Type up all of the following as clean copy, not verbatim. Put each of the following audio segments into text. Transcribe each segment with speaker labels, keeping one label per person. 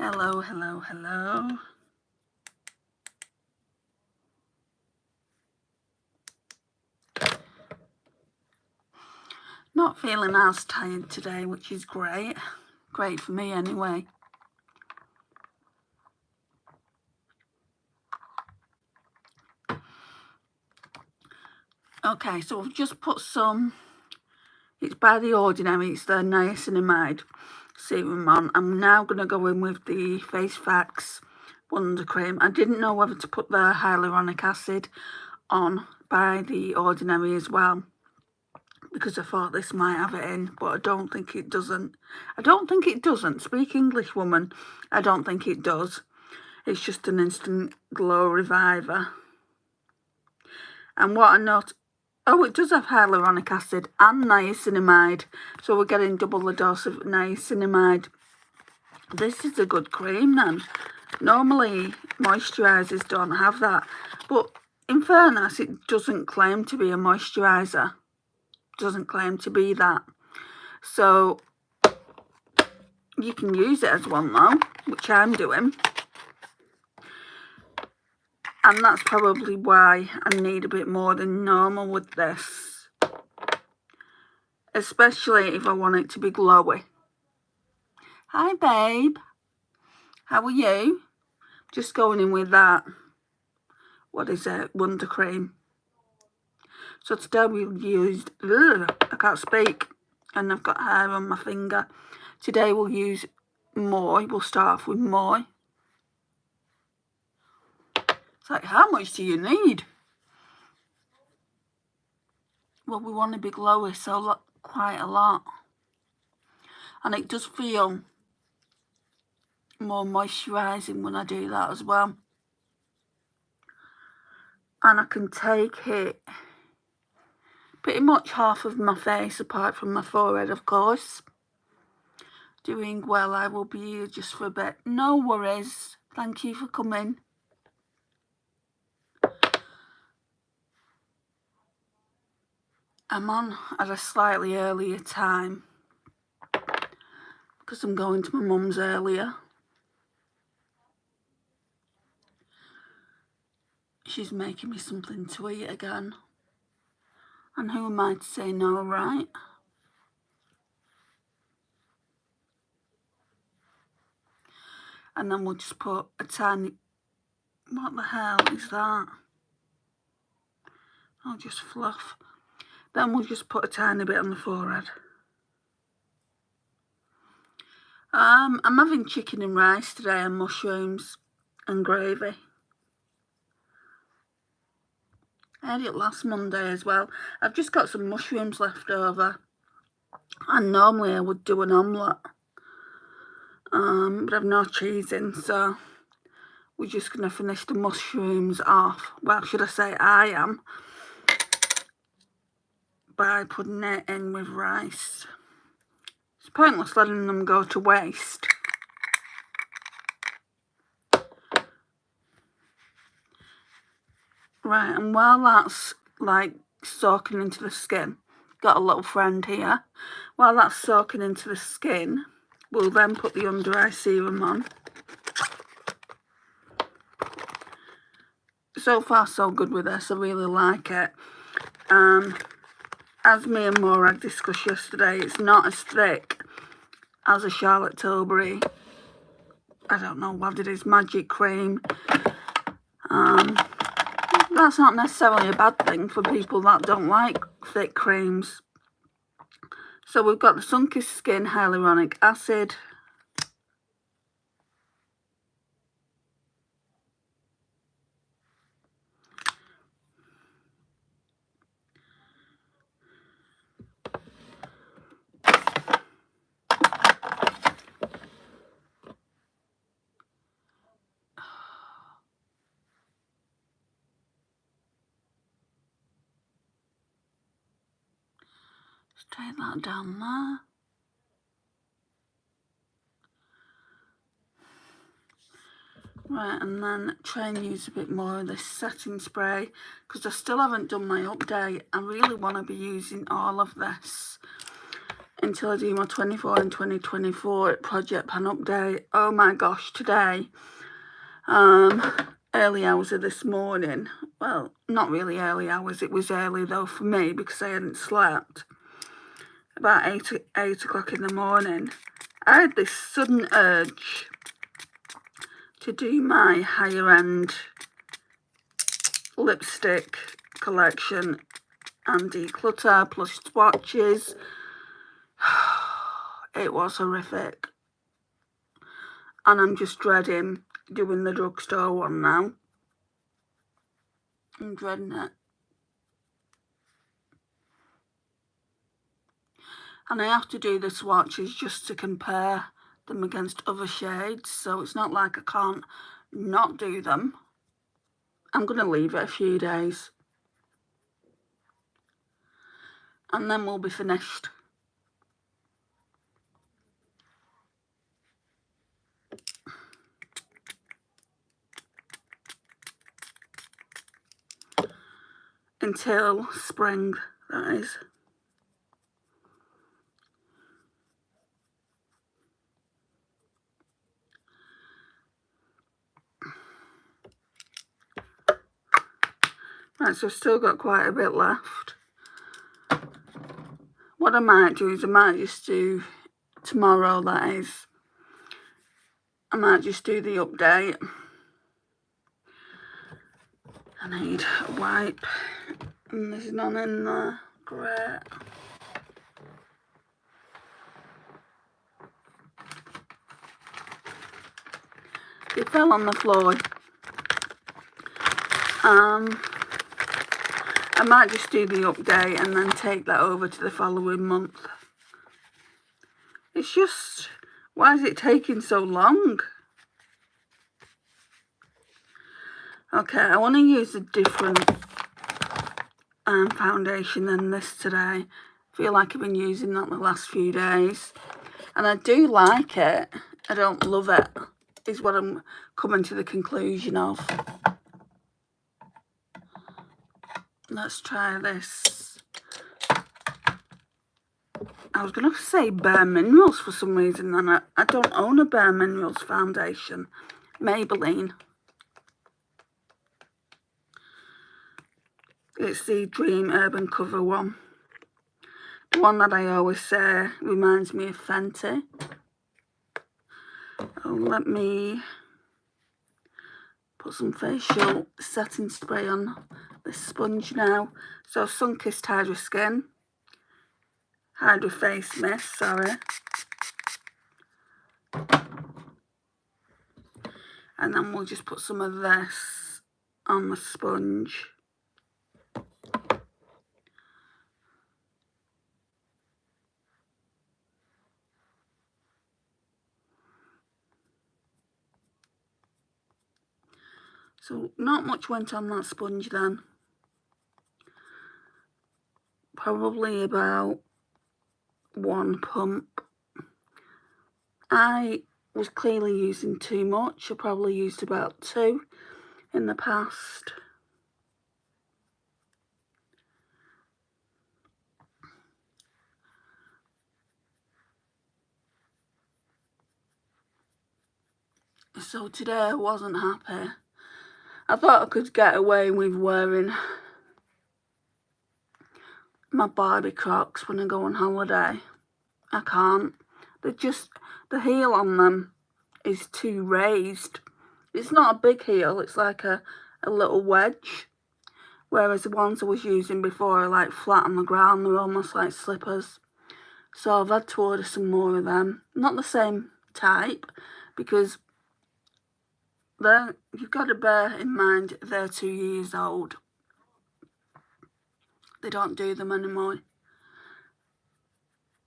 Speaker 1: Hello, hello, hello. Not feeling as tired today, which is great. Great for me anyway. Okay, so I've just put some, it's by The Ordinary, it's the niacinamide serum on. I'm now going to go in with the Face Facts Wonder Cream. I didn't know whether to put the hyaluronic acid on by The Ordinary as well, because I thought this might have it in, but I don't think it doesn't. I don't think it doesn't. Speak English, woman. I don't think it does. It's just an instant glow reviver. And what I note, oh, it does have hyaluronic acid and niacinamide, so we're getting double the dose of niacinamide. This is a good cream then. Normally moisturisers don't have that, but in fairness, it doesn't claim to be a moisturiser. Doesn't claim to be that. So you can use it as one though, which I'm doing. And that's probably why I need a bit more than normal with this. Especially if I want it to be glowy. Hi babe. How are you? Just going in with that. What is it? Wonder Cream. So today we've used, I can't speak. And I've got hair on my finger. Today we'll use Moi. We'll start off with Moi. It's like, how much do you need? Well, we want to be glowy, so quite a lot. And it does feel more moisturising when I do that as well. And I can take it pretty much half of my face, apart from my forehead, of course. Doing well. I will be here just for a bit. No worries. Thank you for coming. I'm on at a slightly earlier time because I'm going to my mum's earlier. She's making me something to eat again. And who am I to say no, right? And then we'll just put a tiny... What the hell is that? I'll just fluff. Then we'll just put a tiny bit on the forehead. I'm having chicken and rice today and mushrooms and gravy. I had it last Monday as well. I've just got some mushrooms left over. And normally I would do an omelette. But I've no cheese in, so we're just going to finish the mushrooms off. Well, should I say I am. By putting it in with rice. It's pointless letting them go to waste. Right, and while that's like soaking into the skin, got a little friend here. While that's soaking into the skin, we'll then put the under eye serum on. So far so good with this, I really like it. As me and Morag discussed yesterday, it's not as thick as a Charlotte Tilbury, I don't know what it is, magic cream. That's not necessarily a bad thing for people that don't like thick creams. So we've got the Sunkissed Skin Hyaluronic Acid. Straight that down there. Right, and then try and use a bit more of this setting spray because I still haven't done my update. I really want to be using all of this until I do my 24 and 2024 project pan update. Oh my gosh, today, early hours of this morning, well, not really early hours, it was early though for me because I hadn't slept, about 8 o'clock in the morning, I had this sudden urge to do my higher end lipstick collection and declutter plus swatches. It was horrific, and I'm just dreading doing the drugstore one now. I'm dreading it. And I have to do the swatches just to compare them against other shades, so it's not like I can't not do them. I'm going to leave it a few days and then we'll be finished. Until spring, that is. Right, so I've still got quite a bit left. What I might do is I might just do tomorrow, that is. I might just do the update. I need a wipe, and there's none in there. Great. It fell on the floor. I might just do the update and then take that over to the following month. It's just, why is it taking so long? Okay, I want to use a different foundation than this today. I feel like I've been using that the last few days. And I do like it. I don't love it, is what I'm coming to the conclusion of. Let's try this. I was going to say Bare Minerals for some reason, and I don't own a Bare Minerals foundation. Maybelline. It's the Dream Urban Cover one. The one that I always say reminds me of Fenty. Oh, let me put some facial setting spray on this sponge now. So Sunkissed Hydra Skin. Hydra Face Mist, sorry. And then we'll just put some of this on the sponge. So not much went on that sponge then. Probably about 1 pump. I was clearly using too much. I probably used about 2 in the past. So today I wasn't happy. I thought I could get away with wearing my Barbie Crocs when I go on holiday. I can't. They're just, the heel on them is too raised. It's not a big heel, it's like a little wedge. Whereas the ones I was using before are like flat on the ground, they're almost like slippers. So I've had to order some more of them. Not the same type, because you've got to bear in mind they're 2 years old. They don't do them anymore.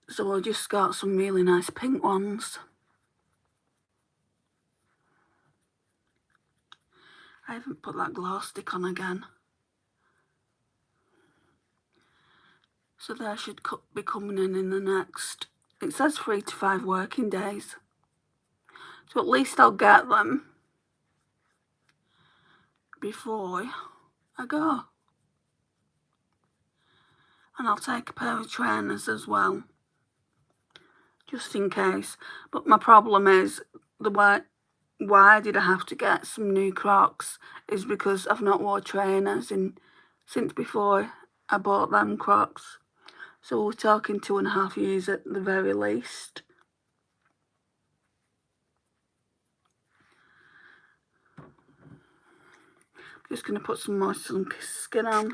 Speaker 1: So I just got some really nice pink ones. I haven't put that glow stick on again. So they should be coming in the next, it says 3 to 5 working days. So at least I'll get them before I go. And I'll take a pair of trainers as well. just in case. But my problem is, why did I have to get some new Crocs is because I've not worn trainers since before I bought them Crocs. So we're talking 2.5 years at the very least. Just going to put some more skin on.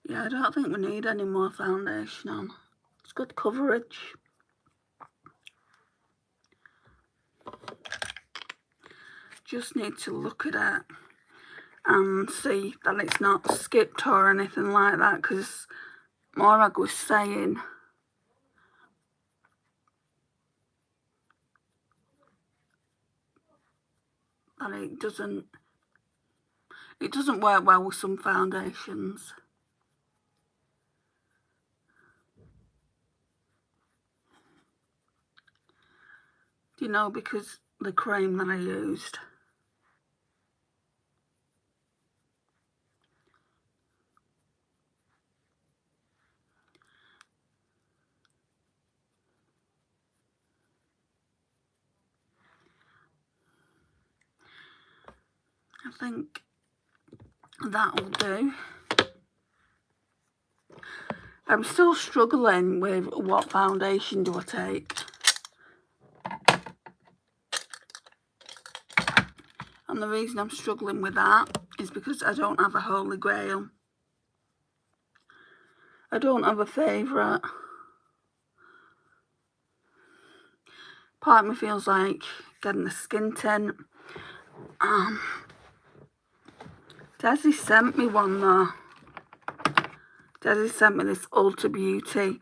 Speaker 1: Yeah, I don't think we need any more foundation on. It's good coverage. Just need to look at it and see that it's not skipped or anything like that, because Morag was saying that it doesn't work well with some foundations. Do you know, because the cream that I used, I think that'll do. I'm still struggling with what foundation do I take. And the reason I'm struggling with that is because I don't have a holy grail. I don't have a favourite. Part of me feels like getting the skin tint. Desi sent me one though. Desi sent me this Ulta Beauty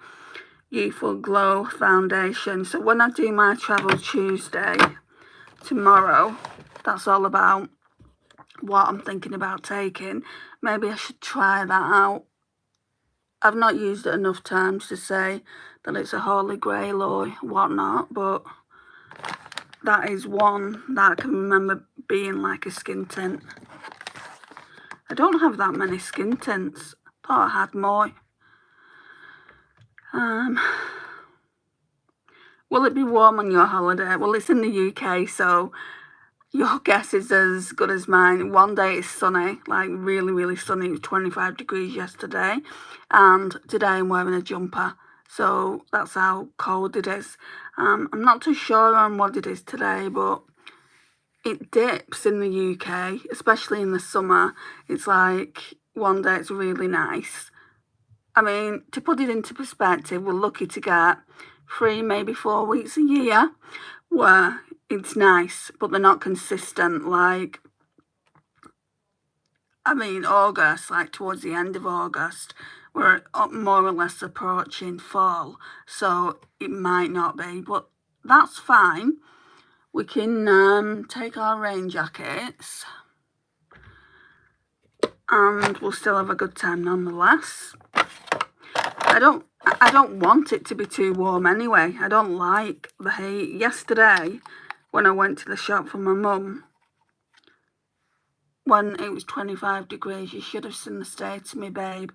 Speaker 1: Youthful Glow foundation. So when I do my Travel Tuesday tomorrow, that's all about what I'm thinking about taking. Maybe I should try that out. I've not used it enough times to say that it's a holy grail or whatnot, but that is one that I can remember being like a skin tint. I don't have that many skin tints. Thought I had more. Will it be warm on your holiday? Well, it's in the UK, so your guess is as good as mine. One day it's sunny, like really, really sunny. It was 25 degrees yesterday. And today I'm wearing a jumper. So that's how cold it is. I'm not too sure on what it is today, but it dips in the UK, especially in the summer. It's like one day it's really nice. I mean, to put it into perspective, we're lucky to get 3, maybe 4 weeks a year where it's nice, but they're not consistent. Like, I mean, August, like towards the end of August, we're more or less approaching fall, so it might not be, but that's fine. We can take our rain jackets and we'll still have a good time nonetheless. I don't want it to be too warm anyway. I don't like the heat. Yesterday, when I went to the shop for my mum, when it was 25 degrees, you should have seen the state of me, babe.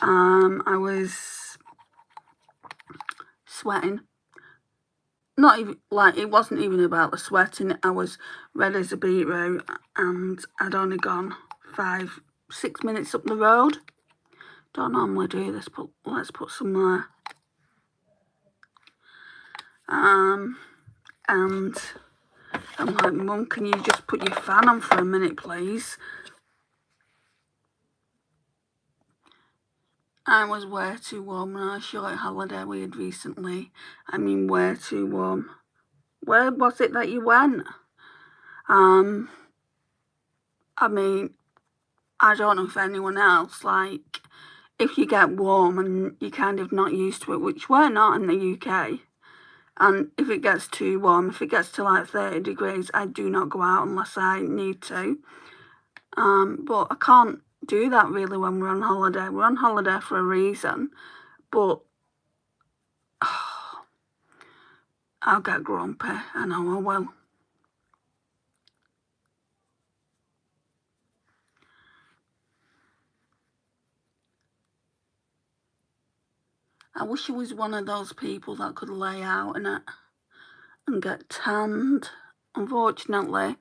Speaker 1: I was sweating. Not even, like, it wasn't even about the sweating. I was red as a beetroot, and I'd only gone 5-6 minutes up the road. Don't normally do this, but let's put some there. And I'm like, Mum, can you just put your fan on for a minute, please? I was way too warm on our short holiday we had recently. I mean, way too warm. Where was it that you went? I mean, I don't know if anyone else, like, if you get warm and you're kind of not used to it, which we're not in the UK, and if it gets too warm, if it gets to like 30 degrees, I do not go out unless I need to. But I can't do that really when we're on holiday. We're on holiday for a reason, But I'll get grumpy. I know I will. I wish I was one of those people that could lay out in it and get tanned. Unfortunately,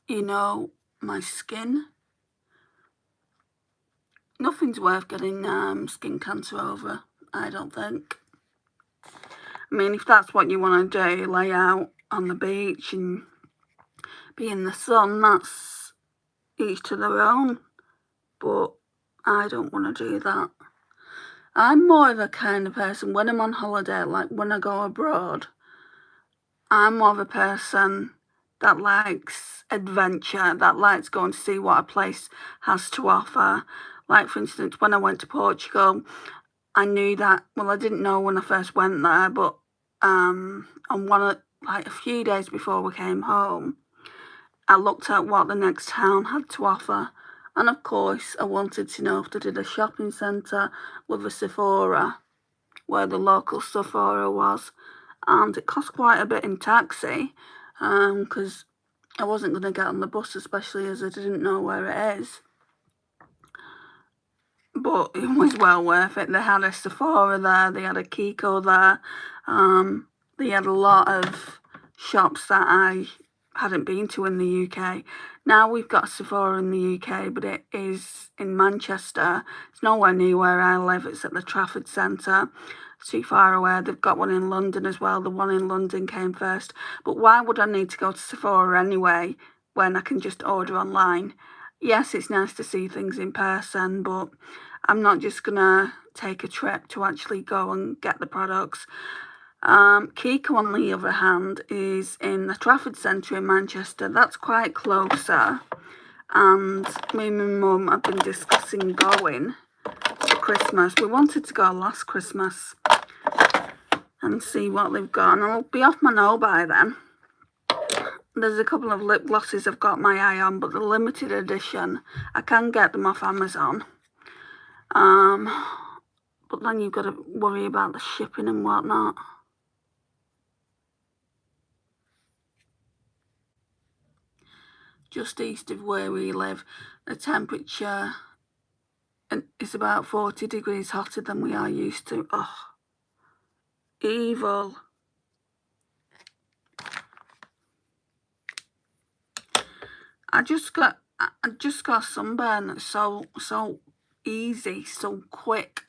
Speaker 1: you know, my skin, nothing's worth getting skin cancer over, I don't think. I mean, if that's what you want to do, lay out on the beach and be in the sun, that's each to their own. But I don't want to do that. I'm more of a kind of person, when I'm on holiday, like when I go abroad, I'm more of a person that likes adventure, that likes going to see what a place has to offer. Like, for instance, when I went to Portugal, I knew that, well, I didn't know when I first went there, but on a few days before we came home, I looked at what the next town had to offer. And of course, I wanted to know if they did a shopping centre with a Sephora, where the local Sephora was. And it cost quite a bit in taxi, because I wasn't going to get on the bus, especially as I didn't know where it is. But it was well worth it. They had a Sephora there, they had a Kiko there, they had a lot of shops that I hadn't been to in the UK. Now we've got a Sephora in the UK, but it is in Manchester. It's nowhere near where I live. It's at the Trafford Centre. It's too far away. They've got one in London as well. The one in London came first. But why would I need to go to Sephora anyway when I can just order online? Yes, it's nice to see things in person, but I'm not just going to take a trip to actually go and get the products. Kiko, on the other hand, is in the Trafford Centre in Manchester. That's quite closer. And me and my mum have been discussing going for Christmas. We wanted to go last Christmas and see what they've got. And I'll be off my nose by then. There's a couple of lip glosses I've got my eye on, but the limited edition, I can get them off Amazon. But then you've got to worry about the shipping and whatnot. Just east of where we live, the temperature is about 40 degrees hotter than we are used to. Oh, evil. I just got sunburn. That's so easy, so quick.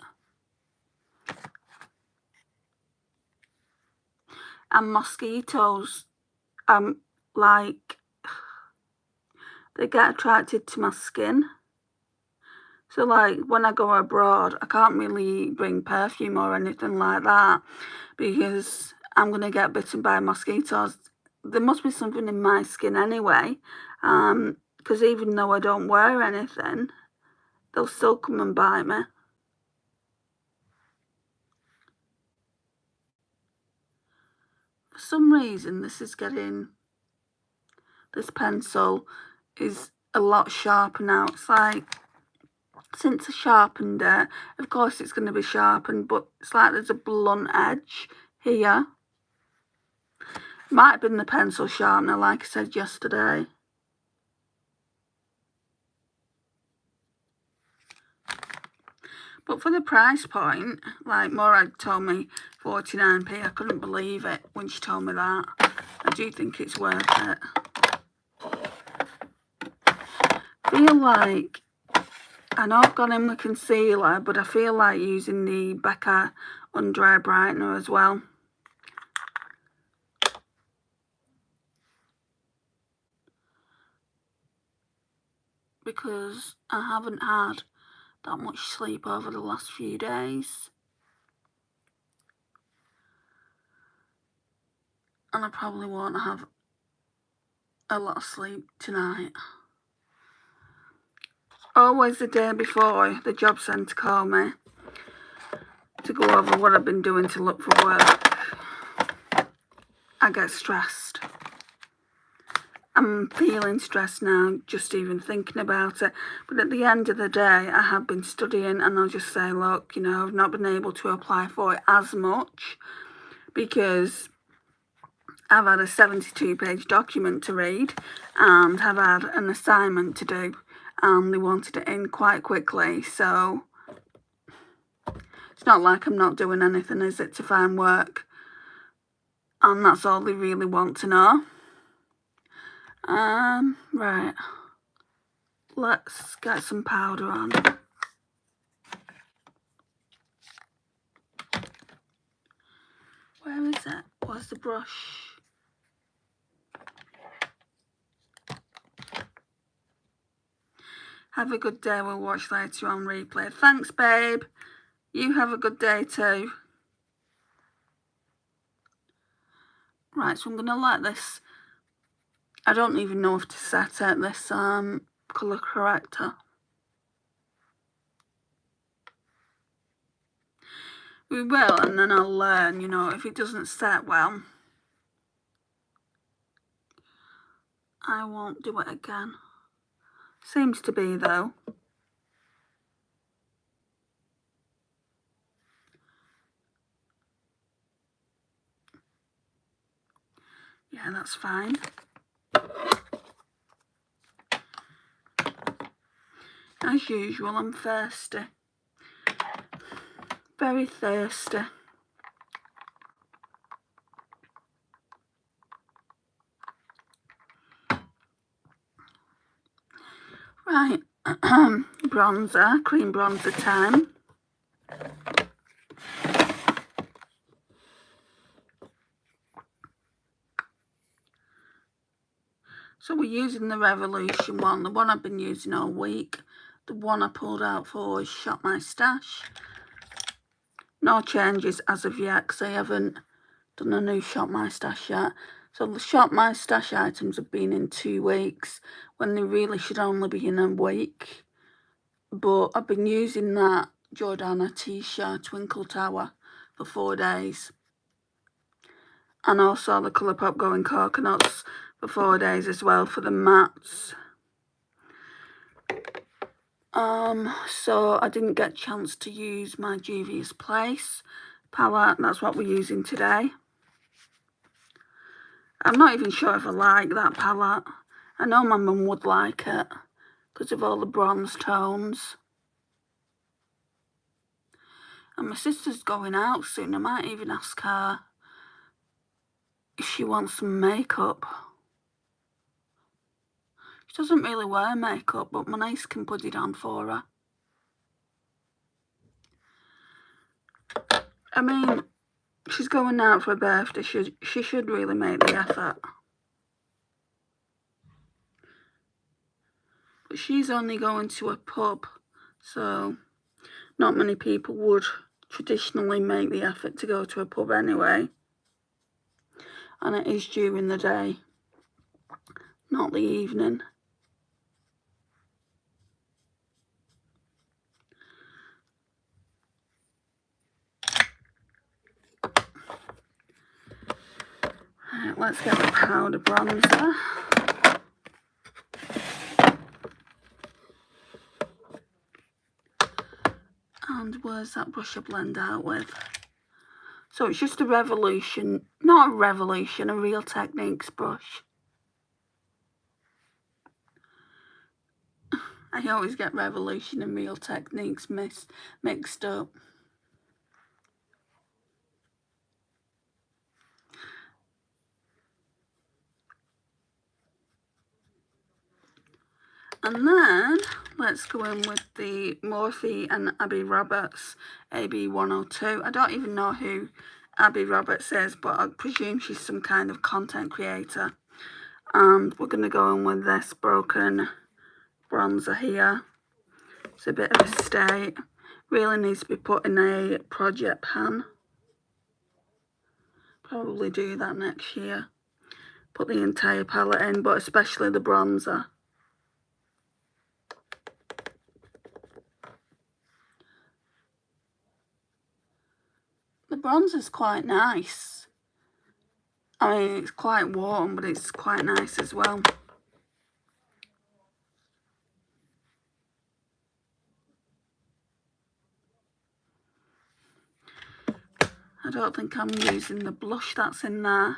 Speaker 1: And mosquitoes, like, they get attracted to my skin. So, like, when I go abroad, I can't really bring perfume or anything like that because I'm going to get bitten by mosquitoes. There must be something in my skin anyway, because even though I don't wear anything, they'll still come and bite me. For some reason, this pencil is a lot sharper now. It's like, since I sharpened it, of course it's going to be sharpened, but it's like there's a blunt edge here. Might have been the pencil sharpener, like I said yesterday. But for the price point, like Morag told me 49p, I couldn't believe it when she told me that. I do think it's worth it. Feel like, I know I've gone in with concealer, but I feel like using the Becca Under Eye Brightener as well. Because I haven't had that much sleep over the last few days. And I probably won't have a lot of sleep tonight. Always the day before the job centre call me to go over what I've been doing to look for work, I get stressed. I'm feeling stressed now just even thinking about it. But at the end of the day, I have been studying, and I'll just say, look, you know, I've not been able to apply for it as much because I've had a 72-page document to read and have had an assignment to do, and they wanted it in quite quickly. So it's not like I'm not doing anything, is it, to find work? And that's all they really want to know. Right. Let's get some powder on. Where is it? Where's the brush? Have a good day. We'll watch later on replay. Thanks, babe. You have a good day too. Right, so I'm going to let this... I don't even know if to set it, this colour corrector. We will, and then I'll learn, you know, if it doesn't set well, I won't do it again. Seems to be, though. Yeah, that's fine. As usual, I'm thirsty. Very thirsty. Right, bronzer, cream bronzer time. So we're using the Revolution one, the one I've been using all week. The one I pulled out for Shop My Stash. No changes as of yet because I haven't done a new Shop My Stash yet. So the Shop My Stash items have been in 2 weeks when they really should only be in a week. But I've been using that Jordana T-shirt Twinkle Tower for 4 days. And also the Colourpop Going Coconuts for 4 days as well for the mattes. So I didn't get a chance to use my Juvia's Place palette. That's what we're using today. I'm not even sure if I like that palette. I know my mum would like it because of all the bronze tones. And my sister's going out soon. I might even ask her if she wants some makeup. She doesn't really wear makeup, but my niece can put it on for her. I mean, she's going out for her birthday. She should really make the effort. But she's only going to a pub, so not many people would traditionally make the effort to go to a pub anyway. And it is during the day, not the evening. Right, let's get the powder bronzer. And where's that brush I blend out with? So it's just a Revolution, not a Revolution, a Real Techniques brush. I always get Revolution and Real Techniques mixed up. And then let's go in with the Morphe and Abby Roberts AB 102. I don't even know who Abby Roberts is, but I presume she's some kind of content creator. And we're going to go in with this broken bronzer here. It's a bit of a state. Really needs to be put in a project pan. Probably do that next year. Put the entire palette in, but especially the bronzer. The bronzer's quite nice. I mean, it's quite warm, but it's quite nice as well. I don't think I'm using the blush that's in there,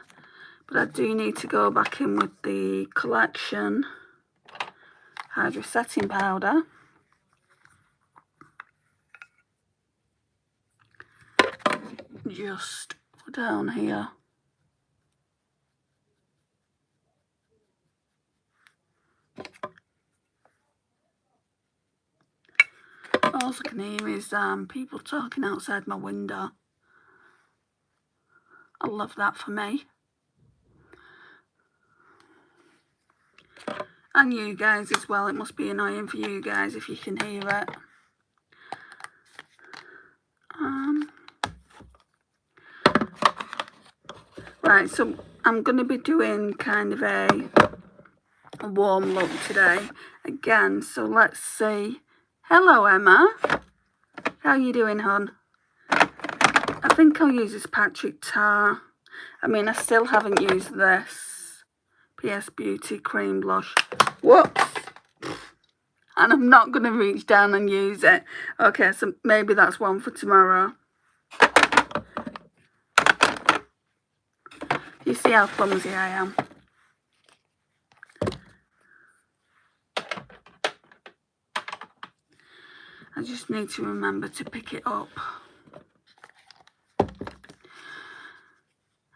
Speaker 1: but I do need to go back in with the Collection Hydra Setting Powder. Just down here. All I can hear is people talking outside my window. I love that for me. And you guys as well. It must be annoying for you guys if you can hear it. Right, so I'm going to be doing kind of a warm look today again. So let's see. Hello, Emma. How you doing, hon? I think I'll use this Patrick Ta. I mean, I still haven't used this PS Beauty Cream Blush. Whoops. And I'm not going to reach down and use it. Okay, so maybe that's one for tomorrow. You see how clumsy I am. I just need to remember to pick it up.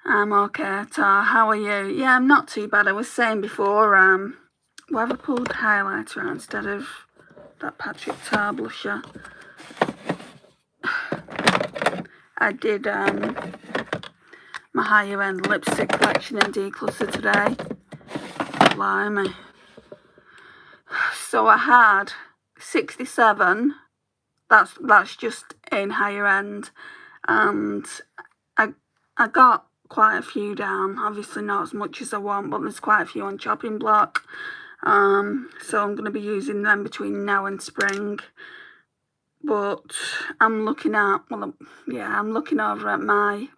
Speaker 1: I'm okay, Tar. How are you? Yeah, I'm not too bad. I was saying before, why have I pulled highlighter out instead of that Patrick Ta blusher? I did my higher end lipstick collection in Declutter today. Blimey. So I had 67. That's just in higher end, and I got quite a few down. Obviously not as much as I want, but there's quite a few on chopping block. So I'm going to be using them between now and spring. But I'm looking at, well, yeah, I'm looking over at my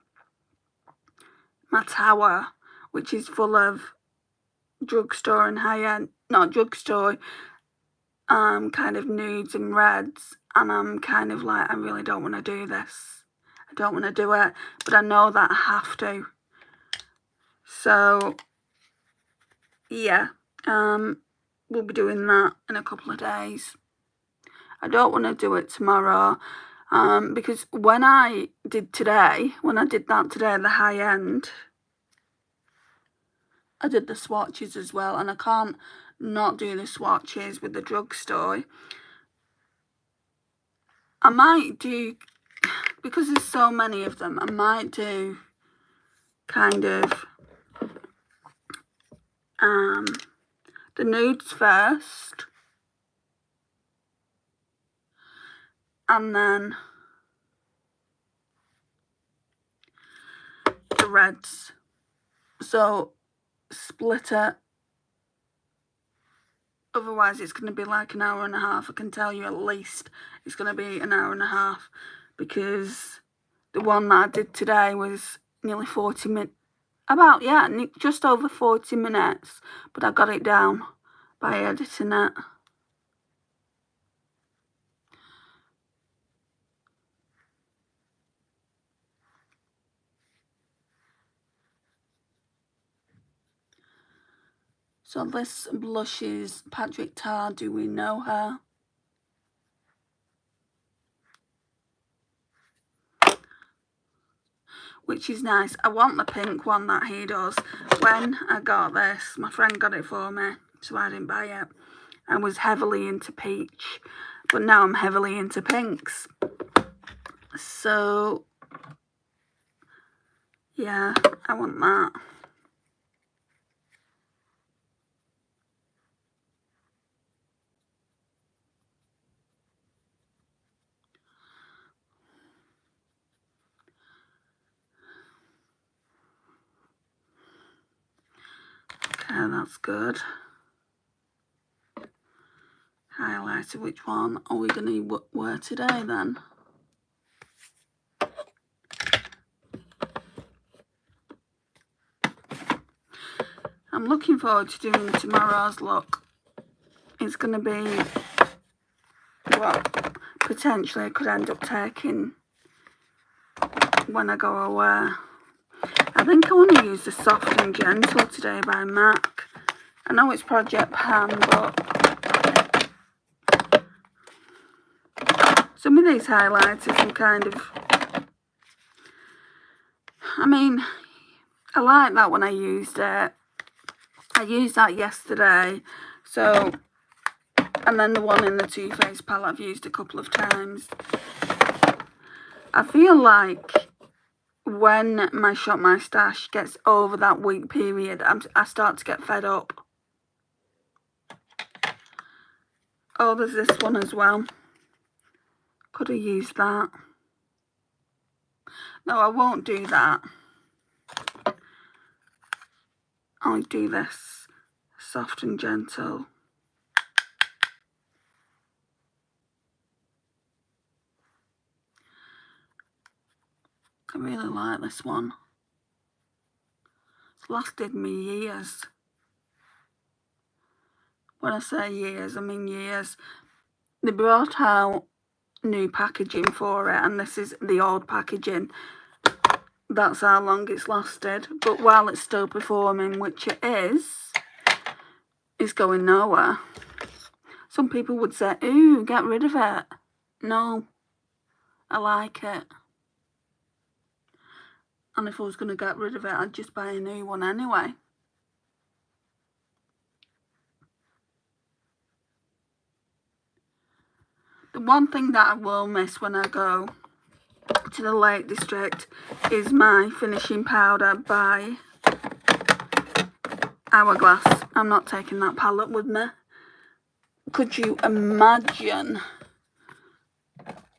Speaker 1: tower, which is full of drugstore and high-end, not drugstore, kind of nudes and reds, and I'm kind of like, I really don't want to do this. I don't want to do it, but I know that I have to. So, yeah, we'll be doing that in a couple of days. I don't want to do it tomorrow, because when I did that today, the high end, I did the swatches as well, and I can't not do the swatches with the drugstore. I might do, because there's so many of them, I might do kind of the nudes first, and then the reds. So split it. Otherwise it's going to be like an hour and a half. I can tell you at least it's going to be an hour and a half, because the one that I did today was nearly 40 minutes. About, yeah, just over 40 minutes, but I got it down by editing it. So this blush is Patrick Ta, Do We Know Her? Which is nice. I want the pink one that he does. When I got this, my friend got it for me, so I didn't buy it. I was heavily into peach, but now I'm heavily into pinks. So, yeah, I want that. Okay, that's good. Highlighter, which one are we going to wear today then? I'm looking forward to doing tomorrow's look. It's going to be, well, potentially I could end up taking when I go away. I think I want to use the Soft and Gentle today by MAC. I know it's Project Pan, but some of these highlighters are kind of... I mean, I like that when I used it. I used that yesterday. So, and then the one in the Too Faced palette I've used a couple of times. I feel like when my Shop My Stash gets over that week period, I start to get fed up. Oh, there's this one as well. Could have used that. No, I won't do that. I'll do this. Soft and Gentle. I really like this one. It's lasted me years. When I say years, I mean years. They brought out new packaging for it, and this is the old packaging. That's how long it's lasted. But while it's still performing, which it is, it's going nowhere. Some people would say, ooh, get rid of it. No, I like it. And if I was going to get rid of it, I'd just buy a new one anyway. The one thing that I will miss when I go to the Lake District is my finishing powder by Hourglass. I'm not taking that palette with me. Could you imagine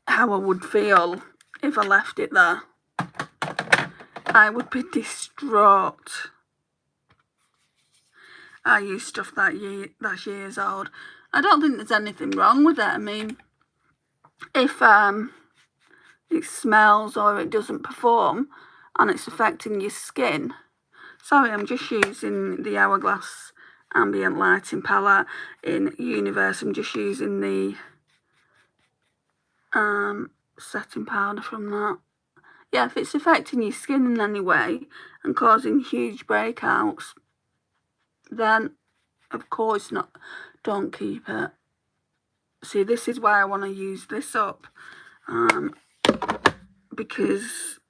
Speaker 1: how I would feel if I left it there? I would be distraught. I use stuff that's years old. I don't think there's anything wrong with it. I mean, if it smells or it doesn't perform and it's affecting your skin. Sorry, I'm just using the Hourglass Ambient Lighting palette. In Universe, I'm just using the setting powder from that. Yeah, if it's affecting your skin in any way and causing huge breakouts, then of course not. Don't keep it. See, this is why I want to use this up, because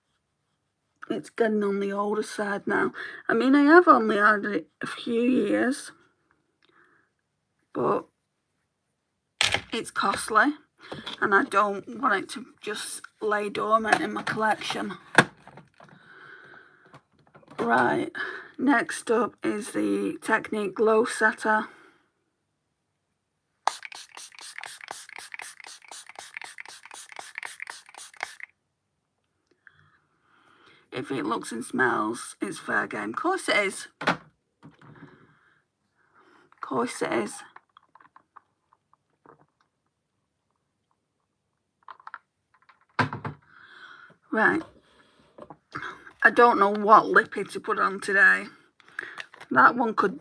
Speaker 1: it's getting on the older side now. I mean, I have only had it a few years, but it's costly, and I don't want it to just lay dormant in my collection. Right, next up is the Technique Glow Setter. If it looks and smells, it's fair game. Of course it is. Of course it is. Right. I don't know what lippy to put on today. That one could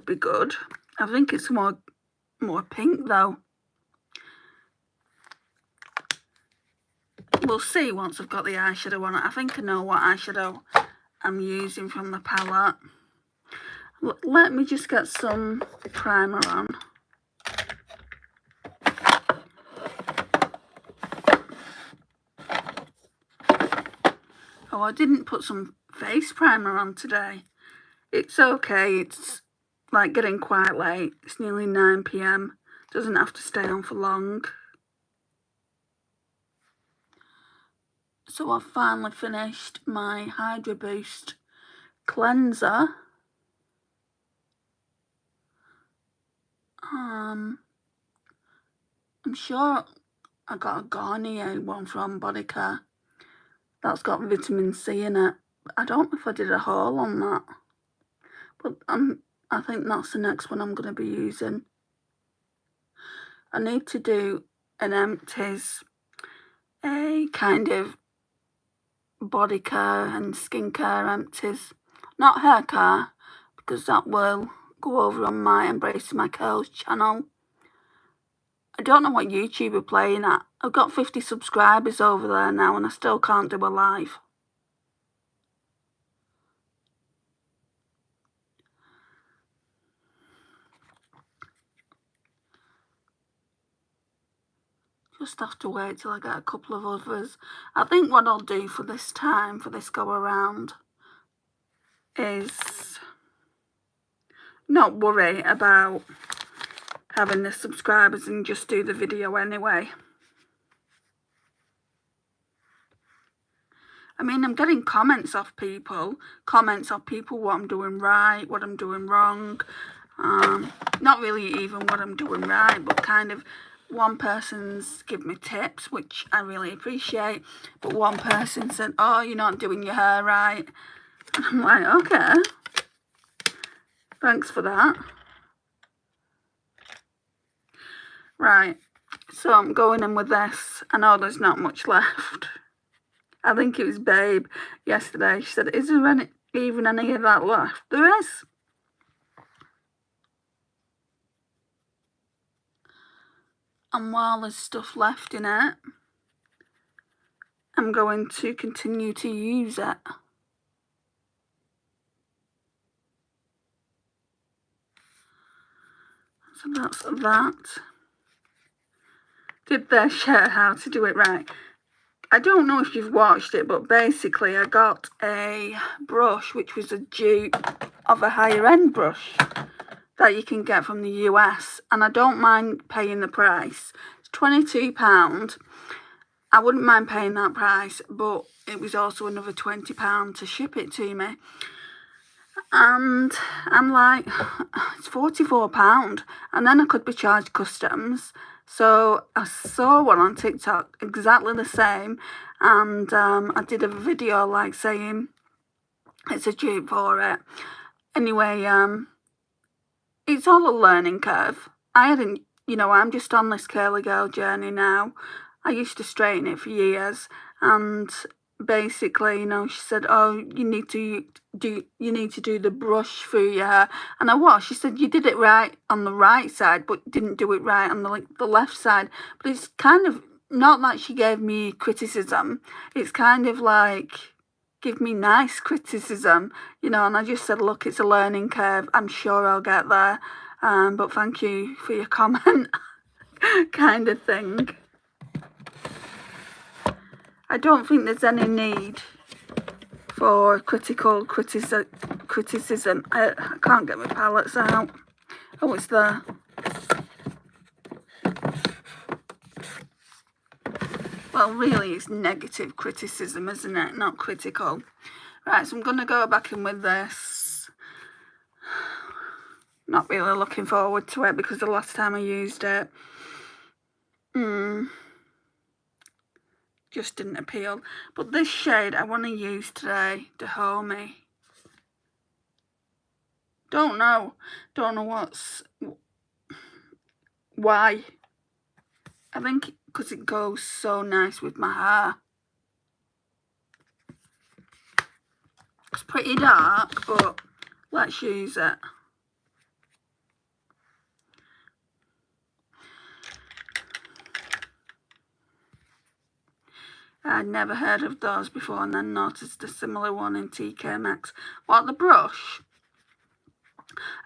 Speaker 1: be good. I think it's more pink though. We'll see once I've got the eyeshadow on it. I think I know what eyeshadow I'm using from the palette. Let me just get some primer on. Oh, I didn't put some face primer on today. It's okay. It's like getting quite late. It's nearly 9 PM. Doesn't have to stay on for long. So I've finally finished my Hydra Boost cleanser. I'm sure I got a Garnier one from Bodycare. That's got vitamin C in it. I don't know if I did a haul on that, but I think that's the next one I'm going to be using. I need to do an empties, a kind of body care and skincare empties, not hair care, because that will go over on my Embracing My Curls channel. I don't know what YouTube are playing at. I've got 50 subscribers over there now and I still can't do a live. just have to wait till I get a couple of others. I think what I'll do for this time, for this go around, is not worry about having the subscribers and just do the video anyway. I mean, I'm getting comments off people what I'm doing right, what I'm doing wrong. Not really even what I'm doing right, but kind of one person's give me tips, which I really appreciate. But one person said, oh, you're not doing your hair right. And I'm like, okay, thanks for that. Right, so I'm going in with this. I know there's not much left. I think it was Babe yesterday. She said, is there even any of that left? There is. And while there's stuff left in it, I'm going to continue to use it. So that's that. Did they share how to do it right? I don't know if you've watched it, but basically I got a brush which was a dupe of a higher end brush that you can get from the US, and I don't mind paying the price. It's £22. I wouldn't mind paying that price, but it was also another £20 to ship it to me. And I'm like, it's £44, and then I could be charged customs. So I saw one on TikTok exactly the same, and I did a video like saying it's a dupe for it. Anyway, it's all a learning curve. I'm just on this curly girl journey now. I used to straighten it for years, and basically, she said, oh, you need to do the brush through your hair. And I was. She said, you did it right on the right side, but didn't do it right on the left side. But it's kind of not that she gave me criticism. It's kind of like give me nice criticism, and I just said, look, it's a learning curve. I'm sure I'll get there. But thank you for your comment kind of thing. I don't think there's any need for criticism. I can't get my palettes out. Oh, it's there. Well, really, it's negative criticism, isn't it? Not critical. Right, so I'm going to go back in with this. Not really looking forward to it because the last time I used it, just didn't appeal. But this shade I want to use today, Dahomey. Don't know why. I think because it goes so nice with my hair. It's pretty dark, but let's use it. I'd never heard of those before, and then noticed a similar one in TK Maxx. What, the brush?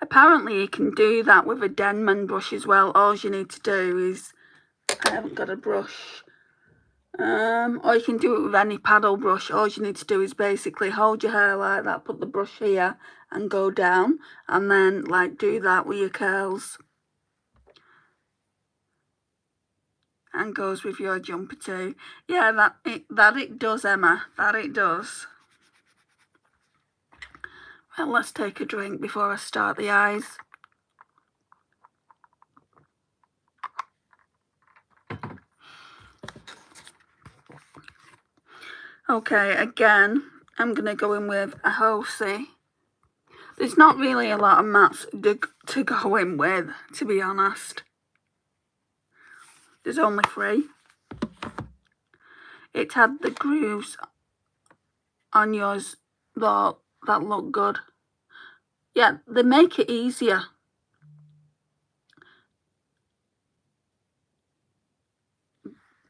Speaker 1: Apparently you can do that with a Denman brush as well. All you need to do is, I haven't got a brush, or you can do it with any paddle brush. All you need to do is basically hold your hair like that, put the brush here and go down, and then like do that with your curls. And goes with your jumper too. Yeah, that it does, Emma. That it does. Well, let's take a drink before I start the eyes. Okay, again, I'm going to go in with a Hosi. There's not really a lot of mattes to go in with, to be honest. There's only 3. It had the grooves on yours that look good. Yeah, they make it easier.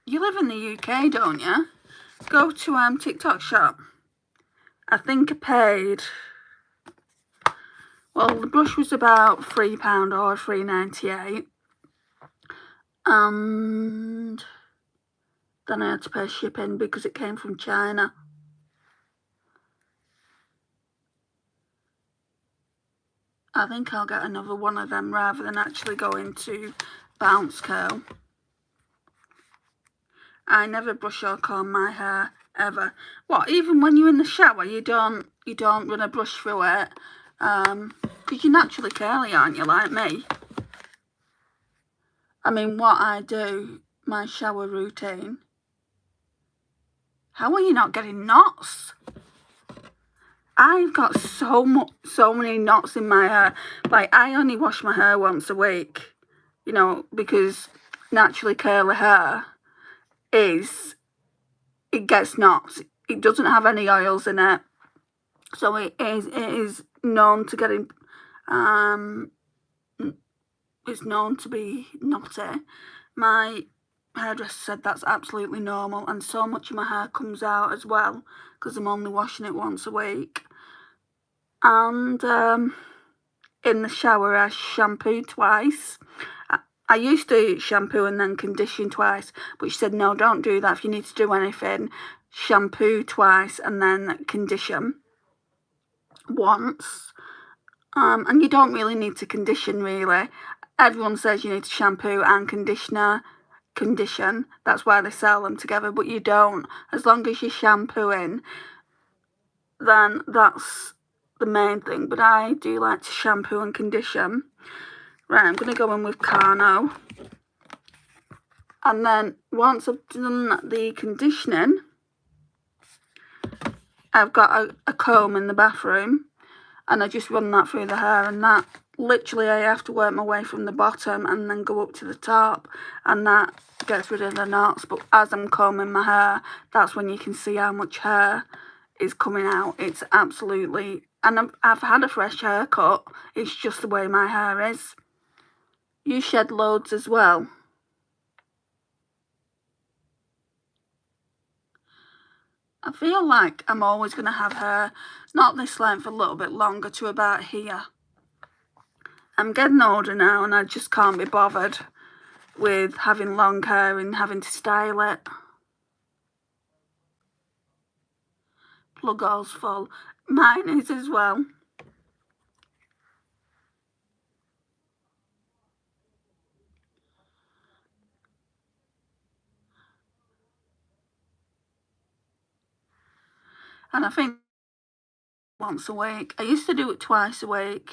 Speaker 1: You live in the UK, don't you? Go to TikTok shop. I think I paid, well, the brush was about £3 or £3.98. And Then I had to pay shipping because it came from China. I think I'll get another one of them rather than actually going to Bounce Co. I never brush or comb my hair ever. What, even when you're in the shower, you don't run a brush through it? Because you're naturally curly, aren't you, like me? I mean, what I do, my shower routine. How are you not getting knots? I've got so many knots in my hair. Like, I only wash my hair once a week, you know, because naturally curly hair it gets knots. It doesn't have any oils in it, so it is known to getting it's known to be knotty. My hairdresser said that's absolutely normal, and so much of my hair comes out as well because I'm only washing it once a week. And in the shower I shampoo twice. I used to shampoo and then condition twice, but she said no, don't do that. If you need to do anything, shampoo twice and then condition once. And you don't really need to condition, really. Everyone says you need to shampoo and condition. That's why they sell them together, but you don't. As long as you're shampooing, then that's the main thing. But I do like to shampoo and condition. Right, I'm going to go in with Carno. And then once I've done the conditioning, I've got a comb in the bathroom, and I just run that through the hair, and that literally I have to work my way from the bottom and then go up to the top, and that gets rid of the knots. But as I'm combing my hair, that's when you can see how much hair is coming out. It's absolutely, and I've had a fresh haircut. It's just the way my hair is. You shed loads as well. I feel like I'm always going to have hair, not this length, a little bit longer to about here. I'm getting older now and I just can't be bothered with having long hair and having to style it. Plug hole's full. Mine is as well. And I think once a week. I used to do it twice a week.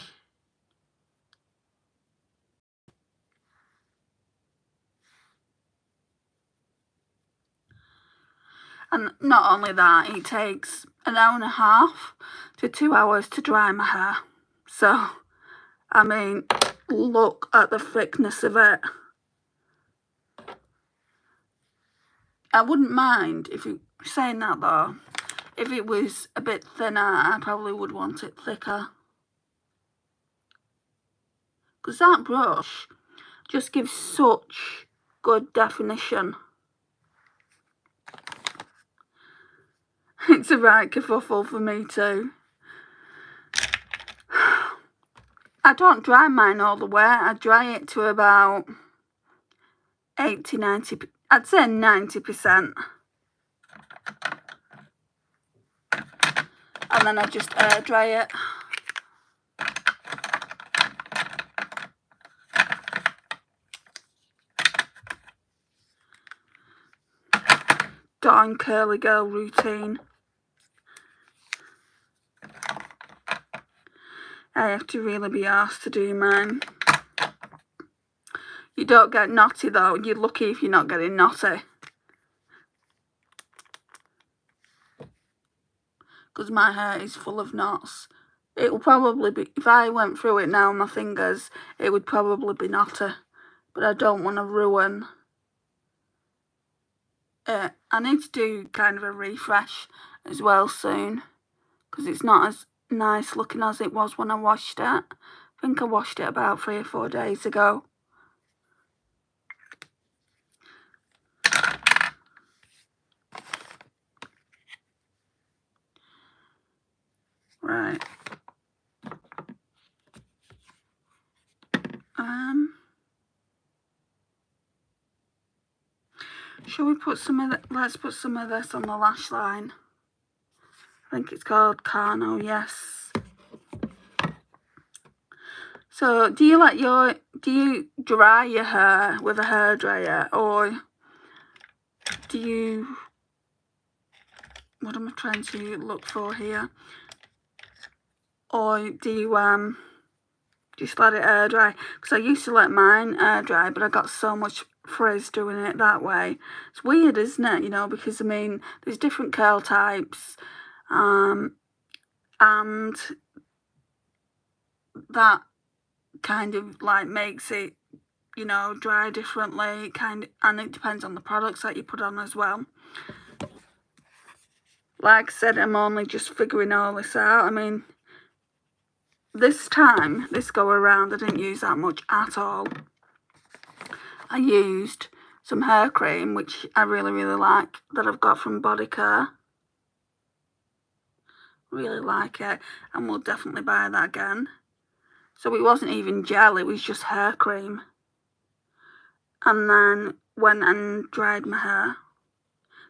Speaker 1: And not only that, it takes an hour and a half to 2 hours to dry my hair. So, I mean, look at the thickness of it. I wouldn't mind if you saying that though. If it was a bit thinner, I probably would want it thicker. Because that brush just gives such good definition. It's a right kerfuffle for me too. I don't dry mine all the way. I dry it to about 80, 90, I'd say 90%. And then I just air dry it. Dawn curly girl routine. I have to really be arsed to do mine. You don't get knotty though. You're lucky if you're not getting knotty. Because my hair is full of knots. It will probably be, if I went through it now on my fingers, it would probably be knotty. But I don't want to ruin it. I need to do kind of a refresh as well soon. Because it's not as nice looking as it was when I washed it. I think I washed it about 3 or 4 days ago. Right. Shall we put some of let's put some of this on the lash line. I think it's called Carno, yes. So do you dry your hair with a hairdryer, or do you, what am I trying to look for here? Or do you just let it air dry? Because I used to let mine air dry, but I got so much frizz doing it that way. It's weird, isn't it? You know, because I mean, there's different curl types, and that kind of like makes it, you know, dry differently, and it depends on the products that you put on as well. Like I said, I'm only just figuring all this out. I mean, this go around, I didn't use that much at all. I used some hair cream, which I really, really like, that I've got from Bodycare. Really like it, and we'll definitely buy that again. So it wasn't even gel, it was just hair cream. And then went and dried my hair.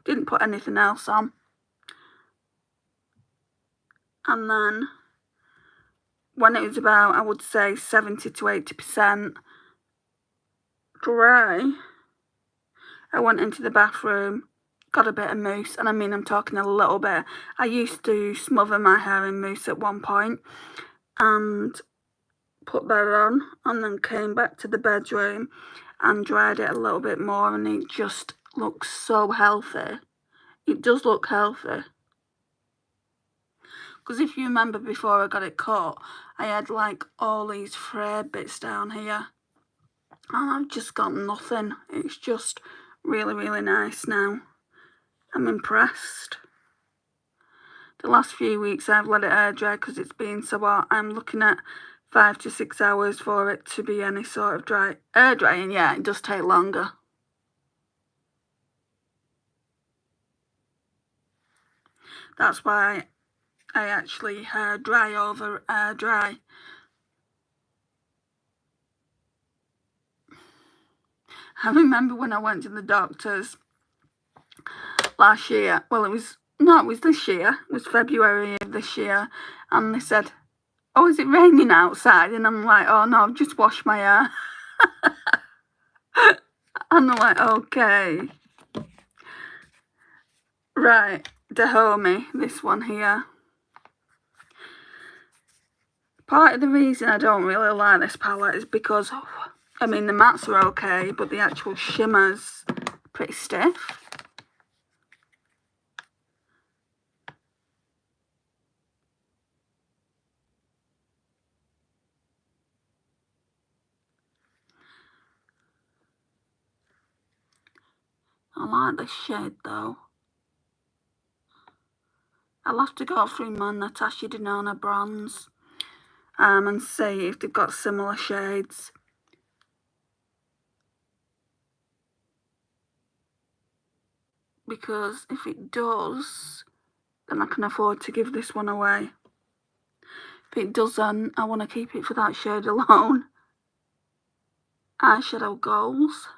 Speaker 1: Didn't put anything else on. And then when it was about, I would say 70 to 80% dry, I went into the bathroom, got a bit of mousse, and I mean, I'm talking a little bit. I used to smother my hair in mousse at one point and put that on, and then came back to the bedroom and dried it a little bit more, and it just looks so healthy. It does look healthy. Because if you remember, before I got it cut, I had like all these frayed bits down here, and I've just got nothing. It's just really, really nice now. I'm impressed. The last few weeks I've let it air dry because it's been so hot. I'm looking at 5 to 6 hours for it to be any sort of air drying. Yeah, it does take longer. That's why I actually hair dry over air dry. I remember when I went to the doctors last year. Well, it was this year. It was February of this year. And they said, oh, is it raining outside? And I'm like, oh no, I've just washed my hair. And they're like, okay. Right, Dahomey, this one here. Part of the reason I don't really like this palette is because, I mean, the mattes are okay, but the actual shimmer's pretty stiff. I like this shade though. I'll have to go through my Natasha Denona bronze and see if they've got similar shades. Because if it does, then I can afford to give this one away. If it doesn't, I want to keep it for that shade alone. Eyeshadow Goals.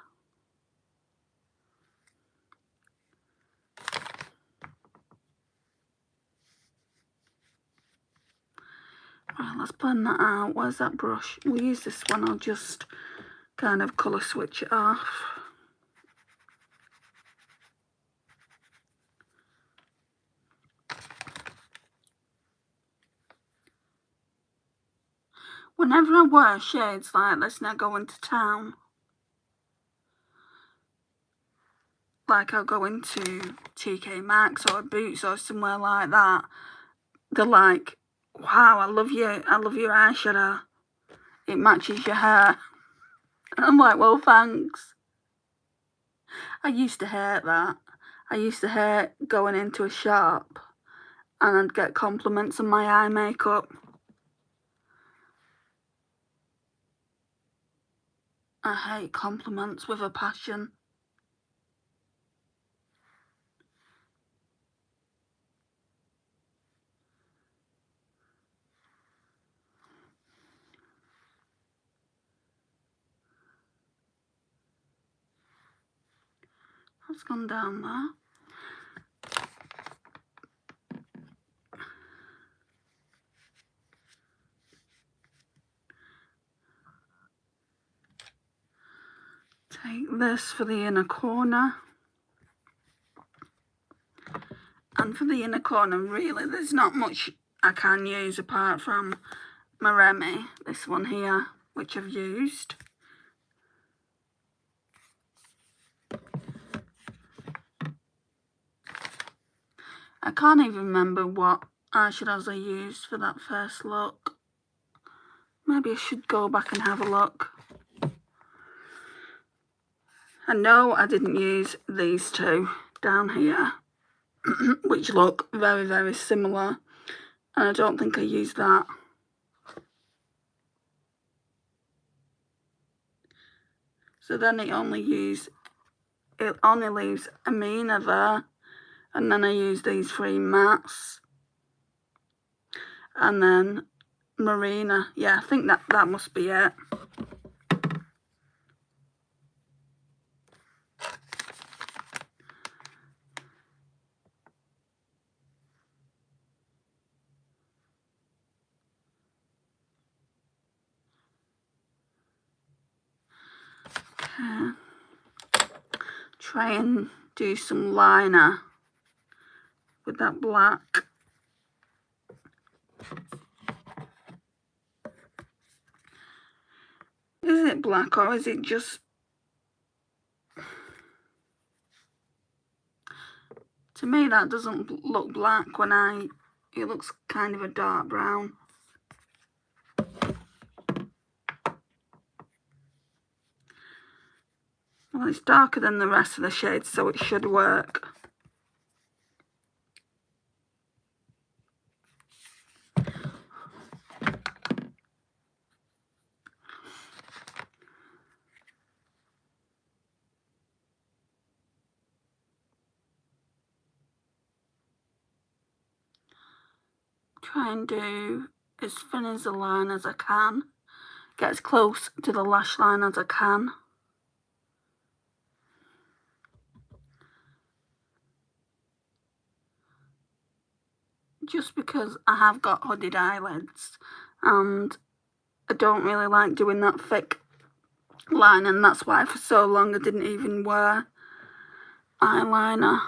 Speaker 1: Right, let's blend that out. Where's that brush? We'll use this one. I'll just kind of colour switch it off. Whenever I wear shades like this and I go into town, like I'll go into TK Maxx or Boots or somewhere like that, they're like, wow, I love your eyeshadow. It matches your hair. And I'm like, well, thanks. I used to hate that. I used to hate going into a shop and I'd get compliments on my eye makeup. I hate compliments with a passion. That's gone down there. Take this for the inner corner. And for the inner corner, really, there's not much I can use apart from my Remy, this one here, which I've used. I can't even remember what eyeshadows I used for that first look. Maybe I should go back and have a look. I know I didn't use these two down here, which look very, very similar. And I don't think I used that. So then it only leaves Amina there. And then I use these three mattes. And then Marina. Yeah, I think that must be it. Okay. Try and do some liner with that black. Is it black or is it just... To me that doesn't look black when it looks kind of a dark brown. Well, it's darker than the rest of the shades, so it should work. Try and do as thin as a line as I can. Get as close to the lash line as I can. Just because I have got hooded eyelids and I don't really like doing that thick line, and that's why for so long I didn't even wear eyeliner.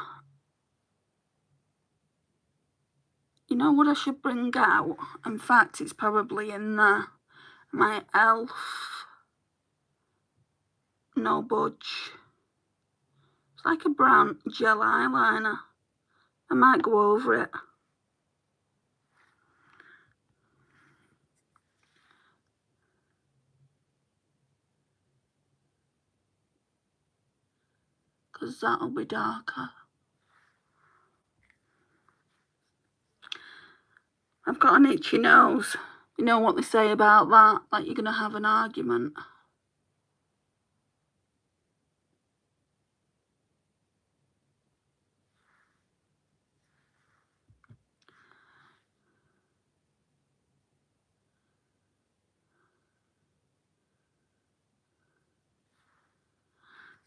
Speaker 1: You know what I should bring out? In fact, it's probably in there. My e.l.f. No Budge. It's like a brown gel eyeliner. I might go over it. Because that'll be darker. I've got an itchy nose. You know what they say about that? Like you're going to have an argument.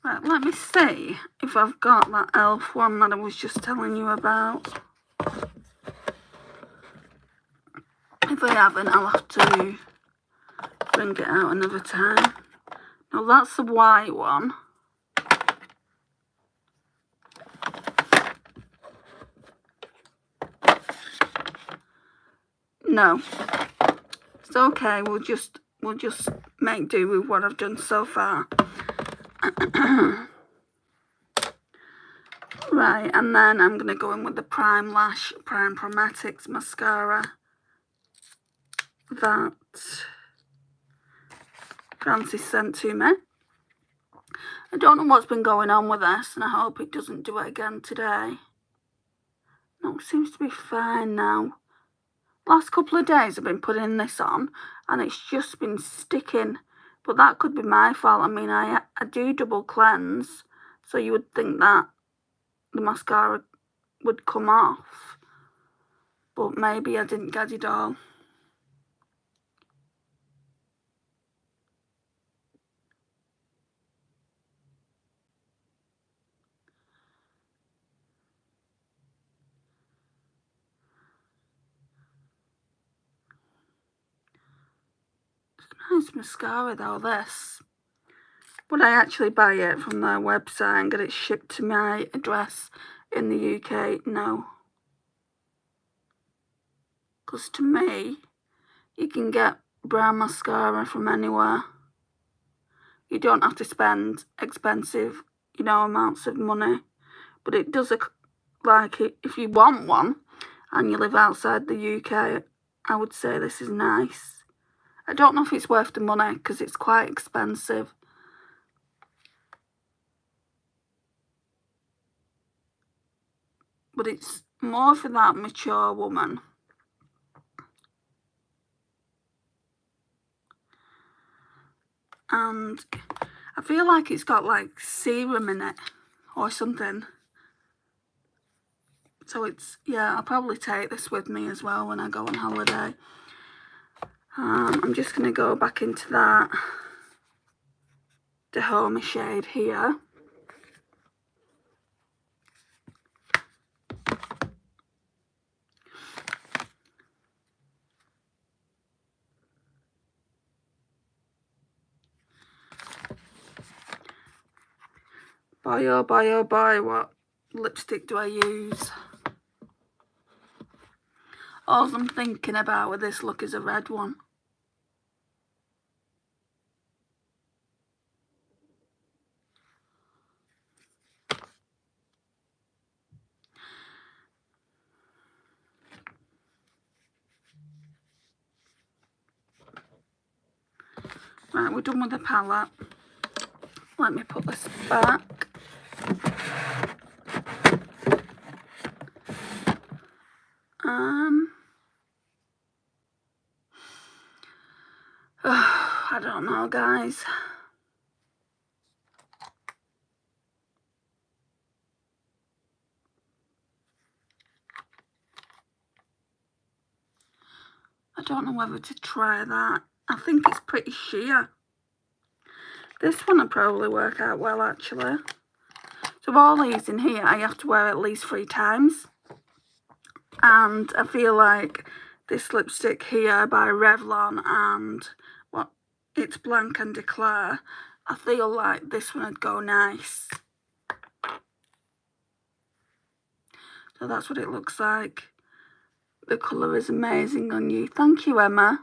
Speaker 1: Right, let me see if I've got that e.l.f. one that I was just telling you about. If I haven't, I'll have to bring it out another time. Now that's the white one. No, it's okay. We'll just make do with what I've done so far. Right, and then I'm going to go in with the Prime Lash Prime Chromatics mascara that Francis sent to me. I don't know what's been going on with this, and I hope it doesn't do it again today. No, it seems to be fine now. Last couple of days I've been putting this on and it's just been sticking, but that could be my fault. I mean, I do double cleanse, so you would think that the mascara would come off, but maybe I didn't get it all. Nice mascara though, this. Would I actually buy it from their website and get it shipped to my address in the UK? No. Because to me, you can get brown mascara from anywhere. You don't have to spend expensive, amounts of money. But it does, like, if you want one and you live outside the UK, I would say this is nice. I don't know if it's worth the money because it's quite expensive. But it's more for that mature woman. And I feel like it's got like serum in it or something. So it's, yeah, I'll probably take this with me as well when I go on holiday. I'm just going to go back into that Dahomey shade here. Boy, oh boy, oh boy, what lipstick do I use? All I'm thinking about with this look is a red one. Right, we're done with the palette. Let me put this back. I don't know, guys. I don't know whether to try that. I think it's pretty sheer. This one will probably work out well, actually. So of all these in here, I have to wear at least 3 times. And I feel like this lipstick here by Revlon and It's Blank and Declare, I feel like this one would go nice. So that's what it looks like. The colour is amazing on you. Thank you, Emma.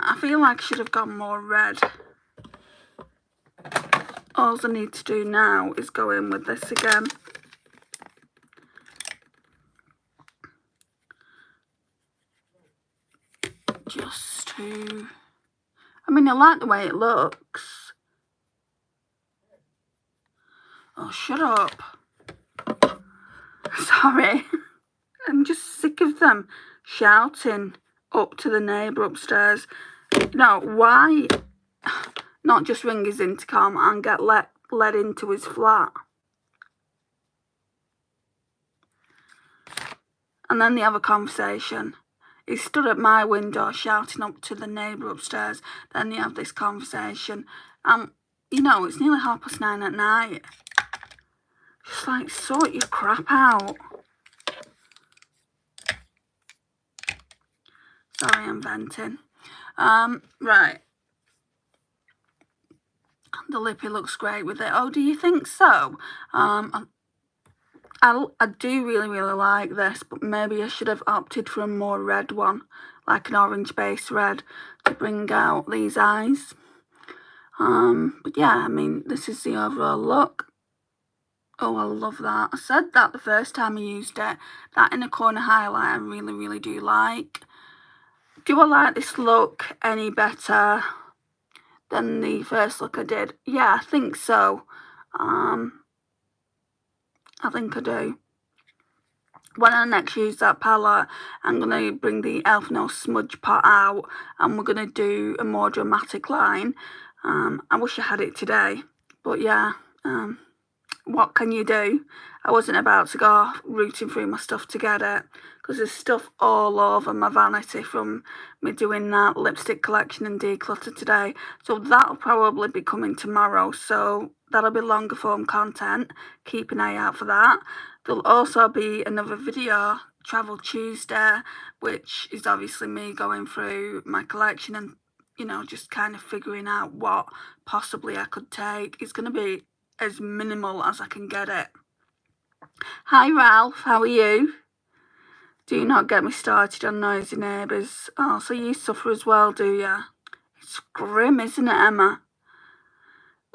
Speaker 1: I feel like I should have gone more red. All I need to do now is go in with this again. Just to... I mean, I like the way it looks. Oh, shut up. Sorry. I'm just sick of them shouting up to the neighbour upstairs. No, why not just ring his intercom and get let into his flat? And then they have a conversation. He stood at my window shouting up to the neighbour upstairs. Then they have this conversation. You know, it's nearly 9:30 at night. Just like, sort your crap out. Sorry, I'm venting. Right. The lippy looks great with it. Oh, do you think so? I do really like this, but maybe I should have opted for a more red one, like an orange base red, to bring out these eyes. But yeah, I mean, this is the overall look. Oh, I love that. I said that the first time I used it. That inner corner highlight I really do like. Do I like this look any better than the first look I did? Yeah, I think so. I think I do. When I next use that palette, I'm going to bring the Elf No Smudge Pot out and we're going to do a more dramatic line. I wish I had it today, but yeah, what can you do? I wasn't about to go rooting through my stuff to get it, because there's stuff all over my vanity from me doing that lipstick collection and declutter today. So that'll probably be coming tomorrow, so that'll be longer form content. Keep an eye out for that. There'll also be another video, Travel Tuesday, which is obviously me going through my collection and, you know, just kind of figuring out what possibly I could take. It's going to be as minimal as I can get it. Hi Ralph, how are you? Do not get me started on noisy neighbours. Oh, so you suffer as well, do you? It's grim, isn't it, Emma?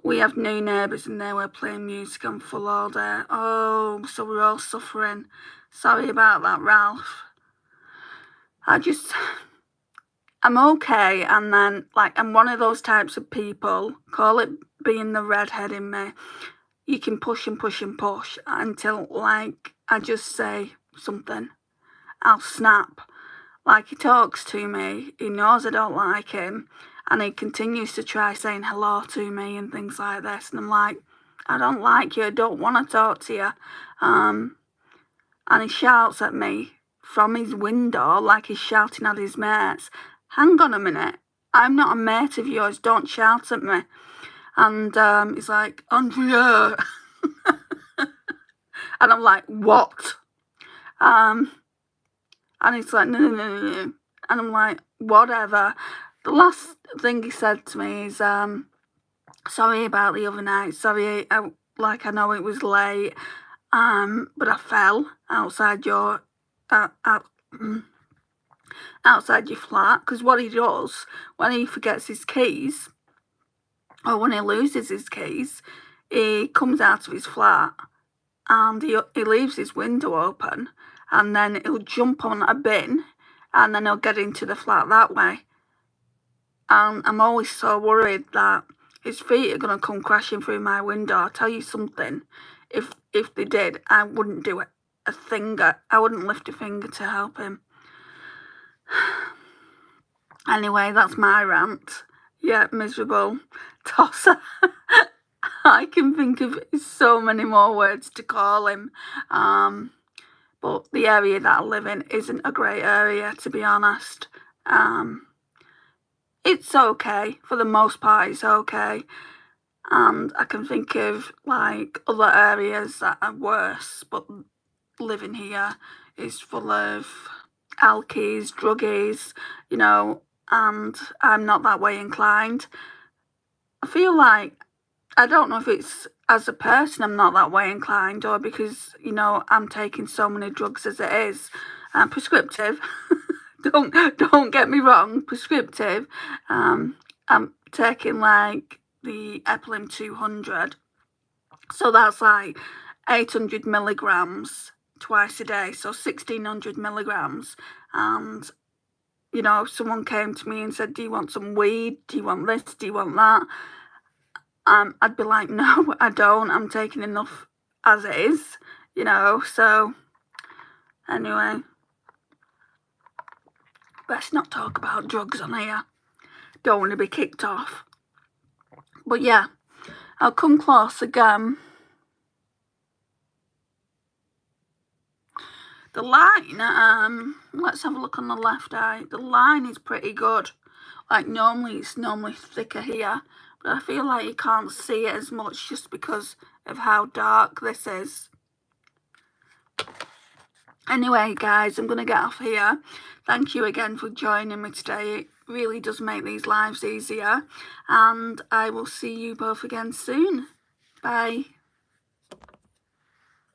Speaker 1: We have new neighbours and they were playing music on full all day. Oh, so we're all suffering. Sorry about that, Ralph. I'm okay, and then, like, I'm one of those types of people, call it being the redhead in me. You can push and push and push until, like, I just say something. I'll snap. Like, he talks to me, he knows I don't like him, and he continues to try saying hello to me and things like this, and I'm like, I don't like you, I don't want to talk to you. And he shouts at me from his window like he's shouting at his mates. Hang on a minute, I'm not a mate of yours, don't shout at me. And he's like, Andrea. And I'm like, what? And he's like, no. And I'm like, whatever. The last thing he said to me is, sorry about the other night. Sorry, I know it was late, but I fell outside your outside your flat. Because what he does when he forgets his keys, or when he loses his keys, he comes out of his flat and he leaves his window open, and then he'll jump on a bin and then he'll get into the flat that way. And I'm always so worried that his feet are going to come crashing through my window. I'll tell you something, if they did, I wouldn't do it a finger. I wouldn't lift a finger to help him. Anyway, that's my rant. Yeah, miserable tosser. I can think of so many more words to call him. But the area that I live in isn't a great area, to be honest. It's okay. For the most part, it's okay. And I can think of, like, other areas that are worse, but living here is full of alkies, druggies, you know, and I'm not that way inclined. I feel like, I don't know if it's as a person I'm not that way inclined, or because, you know, I'm taking so many drugs as it is. Prescriptive. Don't get me wrong, prescriptive. I'm taking, like, the Epilim 200. So that's like 800 milligrams twice a day, so 1600 milligrams. And, you know, if someone came to me and said, do you want some weed? Do you want this? Do you want that? I'd be like, no, I don't. I'm taking enough as it is, you know. So, anyway, best not talk about drugs on here. Don't want to be kicked off. But yeah, I'll come close again. The line, let's have a look on the left eye. The line is pretty good. Like, it's normally thicker here, but I feel like you can't see it as much just because of how dark this is. Anyway, guys, I'm going to get off here. Thank you again for joining me today. It really does make these lives easier. And I will see you both again soon. Bye.